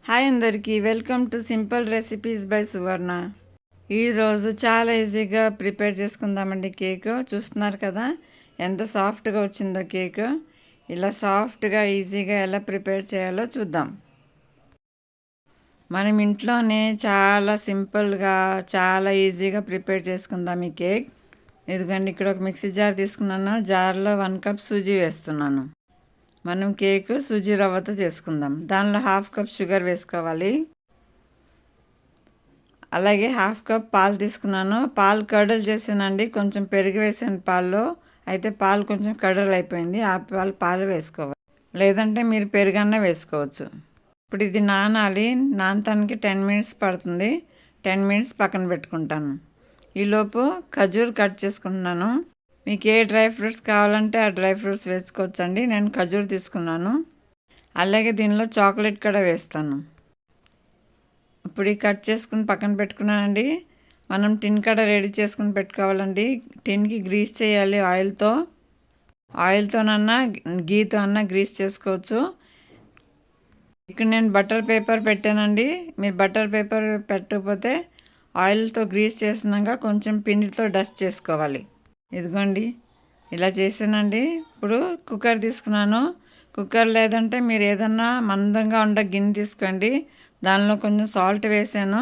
Hi అందరికీ, welcome to simple recipes by Suvarna. ఈరోజు చాలా ఈజీగా ప్రిపేర్ చేసుకుందామండి. కేక్ చూస్తున్నారు కదా ఎంత సాఫ్ట్గా వచ్చిందో కేక్. ఇలా సాఫ్ట్గా ఈజీగా ఎలా ప్రిపేర్ చేయాలో చూద్దాం. మనం ఇంట్లోనే చాలా సింపుల్గా చాలా ఈజీగా ప్రిపేర్ చేసుకుందాం ఈ కేక్. ఇదిగోండి, ఇక్కడ ఒక మిక్సీ జార్ తీసుకున్నాను. జార్లో 1 కప్ సూజీ వేస్తున్నాను. మనం కేక్ సూజీ రవ్వతో చేసుకుందాం. దానిలో 1/2 కప్ షుగర్ వేసుకోవాలి. అలాగే 1/2 కప్ పాలు తీసుకున్నాను. పాలు కడలు చేసానండి, కొంచెం పెరుగు వేసాను పాల్లో. అయితే పాలు కొంచెం కడలు అయిపోయింది. ఆ పాలు వేసుకోవాలి, లేదంటే మీరు పెరుగన్నా వేసుకోవచ్చు. ఇప్పుడు ఇది నానాలి. నానటానికి 10 మినిట్స్ పడుతుంది. 10 మినిట్స్ పక్కన పెట్టుకుంటాను. ఈలోపు ఖజూర్ కట్ చేసుకుంటున్నాను. మీకు ఏ డ్రై ఫ్రూట్స్ కావాలంటే ఆ డ్రై ఫ్రూట్స్ వేసుకోవచ్చండి. నేను ఖజూర్ తీసుకున్నాను. అలాగే దీనిలో చాక్లెట్ కూడా వేస్తాను. ఇప్పుడు కట్ చేసుకుని పక్కన పెట్టుకున్నానండి. మనం టిన్ కడ రెడీ చేసుకుని పెట్టుకోవాలండి. టిన్కి గ్రీస్ చేయాలి ఆయిల్తోనన్నా గీతో అన్నా గ్రీస్ చేసుకోవచ్చు. ఇక్కడ నేను బటర్ పేపర్ పెట్టానండి. మీరు బటర్ పేపర్ పెట్టకపోతే ఆయిల్తో గ్రీస్ చేసినాక కొంచెం పిండితో డస్ట్ చేసుకోవాలి. ఇదిగోండి, ఇలా చేసానండి. ఇప్పుడు కుక్కర్ తీసుకున్నాను. కుక్కర్ లేదంటే మీరు ఏదన్నా మందంగా ఉండే గిన్నె తీసుకోండి. దానిలో కొంచెం సాల్ట్ వేసాను.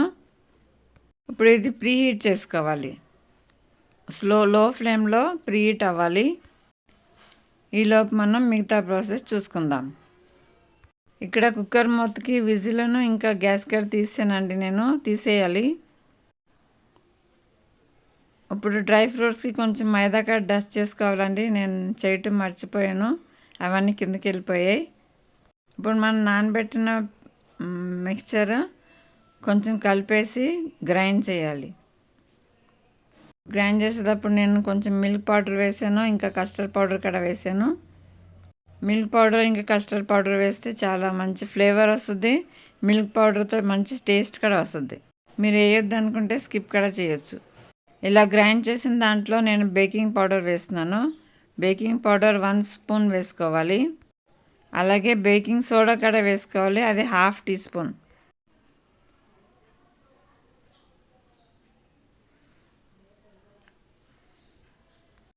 ఇప్పుడు ఇది ప్రీహీట్ చేసుకోవాలి. లో ఫ్లేమ్లో ప్రీహీట్ అవ్వాలి. ఈలోపు మనం మిగతా ప్రాసెస్ చూసుకుందాం. ఇక్కడ కుక్కర్ మూతకి విజిల్ను ఇంకా గ్యాస్ కట్ తీసానండి. నేను తీసేయాలి. ఇప్పుడు డ్రై ఫ్రూట్స్కి కొంచెం మైదా కట్ డస్ట్ చేసుకోవాలండి. నేను చేయటం మర్చిపోయాను, అవన్నీ కిందకి వెళ్ళిపోయాయి. ఇప్పుడు మనం నానబెట్టిన మిక్చర్ కొంచెం కలిపేసి గ్రైండ్ చేయాలి. గ్రైండ్ చేసేటప్పుడు నేను కొంచెం మిల్క్ పౌడర్ వేసాను, ఇంకా కస్టర్డ్ పౌడర్ కూడా వేసాను. మిల్క్ పౌడర్ ఇంకా కస్టర్డ్ పౌడర్ వేస్తే చాలా మంచి ఫ్లేవర్ వస్తుంది. మిల్క్ పౌడర్తో మంచి టేస్ట్ కూడా వస్తుంది. మీరు వేయొద్దు అనుకుంటే స్కిప్ కూడా చేయొచ్చు. ఇలా గ్రైండ్ చేసిన దాంట్లో నేను బేకింగ్ పౌడర్ వేస్తున్నాను. బేకింగ్ పౌడర్ 1 స్పూన్ వేసుకోవాలి. అలాగే బేకింగ్ సోడా కూడా వేసుకోవాలి, అది 1/2 టీ స్పూన్.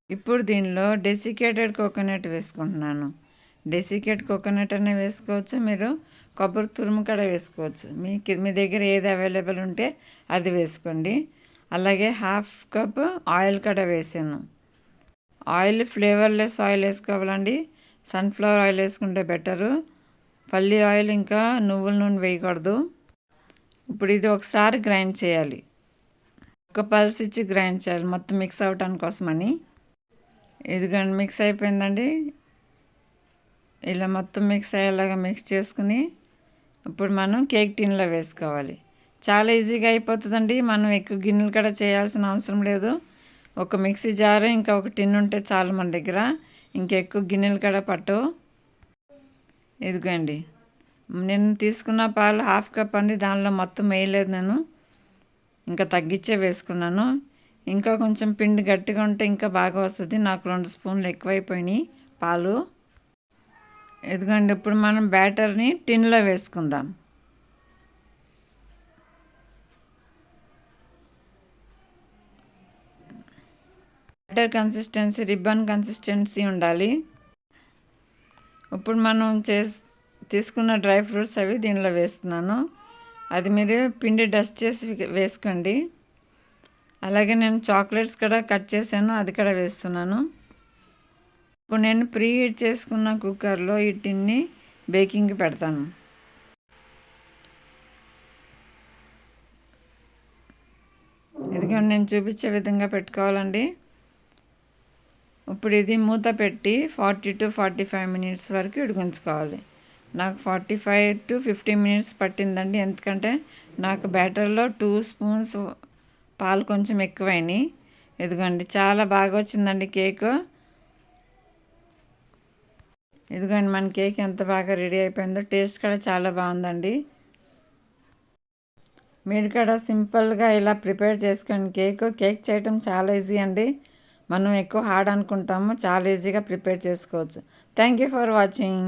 ఇప్పుడు దీనిలో డెసికేటెడ్ కోకోనట్ వేసుకుంటున్నాను. డెసికేట్ కోకోనట్ అనే వేసుకోవచ్చు, మీరు కొబ్బరి తురుము కూడా వేసుకోవచ్చు. మీ దగ్గర ఏది అవైలబుల్ ఉంటే అది వేసుకోండి. అలాగే 1/2 కప్ ఆయిల్ కూడా వేసాను. ఆయిల్ ఫ్లేవర్లెస్ ఆయిల్ వేసుకోవాలండి. సన్ఫ్లవర్ ఆయిల్ వేసుకుంటే బెటరు. పల్లి ఆయిల్ ఇంకా నువ్వుల నూనె వేయకూడదు. ఇప్పుడు ఇది ఒకసారి గ్రైండ్ చేయాలి. ఒక పల్స్ ఇచ్చి గ్రైండ్ చేయాలి మొత్తం మిక్స్ అవ్వటానికి కోసమని. ఇదిగోండి, మిక్స్ అయిపోయిందండి. ఇలా మొత్తం మిక్స్ అయ్యేలాగా మిక్స్ చేసుకుని ఇప్పుడు మనం కేక్ టిన్లో వేసుకోవాలి. చాలా ఈజీగా అయిపోతుందండి. మనం ఎక్కువ గిన్నెలు కూడా చేయాల్సిన అవసరం లేదు. ఒక మిక్సీ జారు ఇంకా ఒక టిన్ ఉంటే చాలు మన దగ్గర. ఇంకెక్కువ గిన్నెలు కూడా పట్టవు. ఇదిగోండి, నేను తీసుకున్న పాలు 1/2 కప్ అంది. దానిలో మొత్తం వేయలేదు నేను, ఇంకా తగ్గించే వేసుకున్నాను. ఇంకా కొంచెం పిండి గట్టిగా ఉంటే ఇంకా బాగా వస్తుంది. నాకు 2 స్పూన్లు ఎక్కువైపోయినాయి పాలు. ఇదిగోండి, ఇప్పుడు మనం బ్యాటర్ని టిన్లో వేసుకుందాం. బ్యాటర్ కన్సిస్టెన్సీ రిబ్బన్ కన్సిస్టెన్సీ ఉండాలి. ఇప్పుడు మనం తీసుకున్న డ్రై ఫ్రూట్స్ అవి దీనిలో వేస్తున్నాను. అది మీరు పిండి డస్ట్ చేసి వేసుకోండి. అలాగే నేను చాక్లెట్స్ కూడా కట్ చేశాను, అది కూడా వేస్తున్నాను. ఇప్పుడు నేను ప్రీ హీట్ చేసుకున్న కుక్కర్లో ఈ టిన్ని బేకింగ్కి పెడతాను. ఎందుకంటే నేను చూపించే విధంగా పెట్టుకోవాలండి. ఇప్పుడు ఇది మూత పెట్టి 40 to 45 మినిట్స్ వరకు ఉడికించుకోవాలి. నాకు 45 to 50 మినిట్స్ పట్టిందండి. ఎందుకంటే నాకు బ్యాటర్లో 2 స్పూన్స్ పాలు కొంచెం ఎక్కువైనాయి. ఇదిగోండి, చాలా బాగా వచ్చిందండి కేక్. ఇదిగోండి, మన కేక్ ఎంత బాగా రెడీ అయిపోయిందో. టేస్ట్ కూడా చాలా బాగుందండి. మీరు కూడా సింపుల్గా ఇలా ప్రిపేర్ చేసుకోండి. కేక్ చేయటం చాలా ఈజీ అండి. మనం ఎక్కువ హార్డ్ అనుకుంటాము, చాలా ఈజీగా ప్రిపేర్ చేసుకోవచ్చు. Thank you for watching.